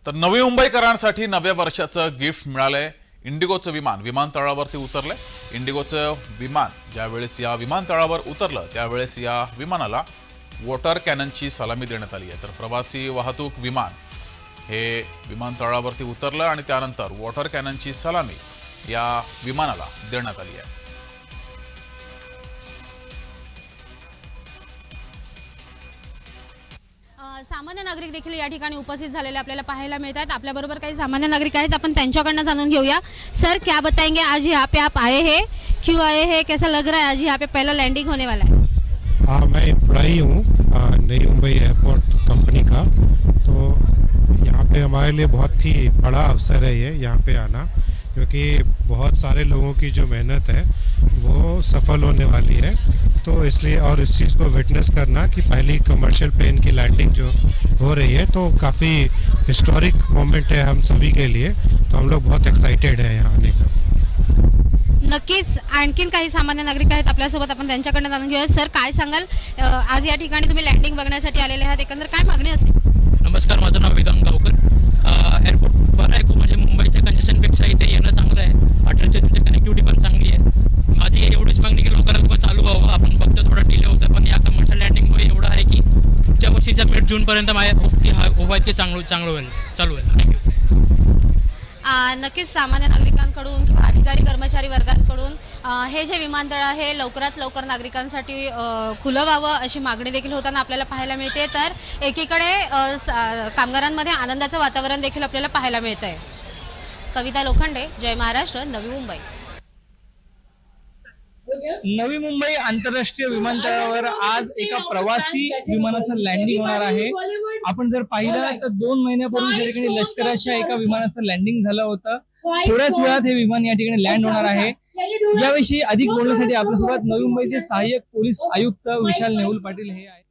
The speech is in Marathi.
तर नवी मुंबईकरांसाठी नव्या वर्षाचं गिफ्ट मिळालंय। इंडिगोचं विमान विमानतळावरती उतरलंय। इंडिगोचं विमान ज्यावेळेस या विमानतळावर उतरलं त्यावेळेस या विमानाला वॉटर कॅननची सलामी देण्यात आली आहे। तर प्रवासी वाहतूक विमान हे विमानतळावरती उतरलं आणि त्यानंतर वॉटर कॅननची सलामी या विमानाला देण्यात आली आहे। सामान्य नागरिक देखील या ठिकाणी उपस्थित झालेले आपल्याला पाहायला मिळतात। आपल्या बरोबर काही सामान्य नागरिक आहेत, आपण त्यांच्याकडनं जाणून घेऊया। सर, क्या बताएंगे आज यहाँ पे आप आए हैं, क्यों आए हैं, कैसा लग रहा है आज यहाँ पे पहला लैंडिंग होने वाला है? हाँ, मैं एम्प्लॉई हूँ नई मुंबई एयरपोर्ट कंपनी का। तो यहाँ पे हमारे लिए बहुत ही बड़ा अवसर है ये यहाँ पे आना, क्योंकि बहुत सारे लोगों की जो मेहनत है वो सफल होने वाली है। तो इसलिए और इस चीज़ को विटनेस करना कि पहली कमर्शियल प्लेन की लैंडिंग जो हो रही है तो काफ़ी हिस्टोरिक मोमेंट है हम सभी के लिए। तो हम लोग बहुत एक्साइटेड हैं यहाँ आने का। नक्कीच आणखीन काही सामान्य नागरिक आहेत आपल्यासोबत, आपण त्यांच्याकडनं जाणून घेऊया। सर, काय सांगाल, आज या ठिकाणी तुम्ही लँडिंग बघण्यासाठी आलेले आहात, एकंदर काय मागणी असेल? नमस्कार, माझं नाव वेदांत गावकर। एअरपोर्ट बरं आहे खूप, म्हणजे मुंबईच्या कंजेशनपेक्षा इथे येणं चांगलं आहे। अटलची तुमची कनेक्टिव्हिटी पण चांगली आहे। माझी एवढीच मागणी की लवकरात लवकर चालू व्हावं। आपण बघतो थोडा डिले होतं, पण या कमर्शियल लँडिंगमुळे एवढं आहे की पुढच्या वर्षीच्या मिड जूनपर्यंत माझ्या होप की होप आहेत की चांगलं होईल, चालू होईल। थँक्यू। नक्कीच सामान्य नागरिकांकडून किंवा अधिकारी कर्मचारी वर्गांकडून हे जे विमानतळ आहे लवकरात लवकर नागरिकांसाठी खुलं व्हावं अशी मागणी देखील होताना आपल्याला पाहायला मिळते। तर एकीकडे कामगारांमध्ये आनंदाचं वातावरण देखील आपल्याला पाहायला मिळतंय। कविता लोखंडे, जय महाराष्ट्र, नवी मुंबई। नवी मुंबई आंतरराष्ट्रीय विमानतळावर आज एका प्रवासी विमानाचं लँडिंग होणार आहे। आपण जर पाहिलं तर 2 महिन्यापूर्वी या ठिकाणी लष्कराच्या एका विमानाचं लँडिंग झालं होतं। थोड्याच वेळात हे विमान या ठिकाणी लँड होणार आहे। याविषयी अधिक बोलण्यासाठी आपल्यासोबत नवी मुंबईचे सहाय्यक पोलीस आयुक्त विशाल नेहुल पाटील हे आहेत।